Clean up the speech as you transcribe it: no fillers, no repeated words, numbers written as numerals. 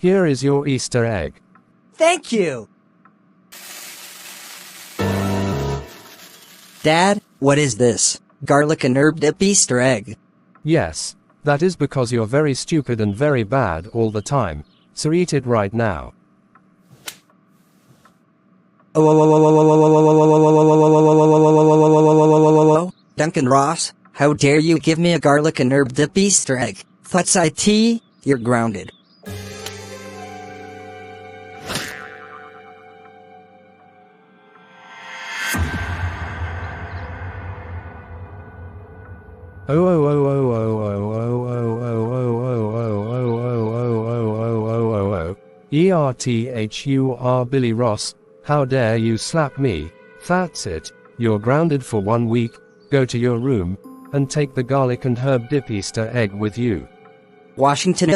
Here is your Easter egg. Thank you. Dad, what is this? Garlic and herb dip Easter egg. Yes, that is because you're very stupid and very bad all the time, so eat it right now. Duncan Ross, how dare you give me a garlic and herb dip Easter egg? Thoughts IT, you're grounded. ERTHUR Billy Ross, how dare you slap me? That's it, you're grounded for 1 week, go to your room, and take the garlic and herb dip Easter egg with you. Washington,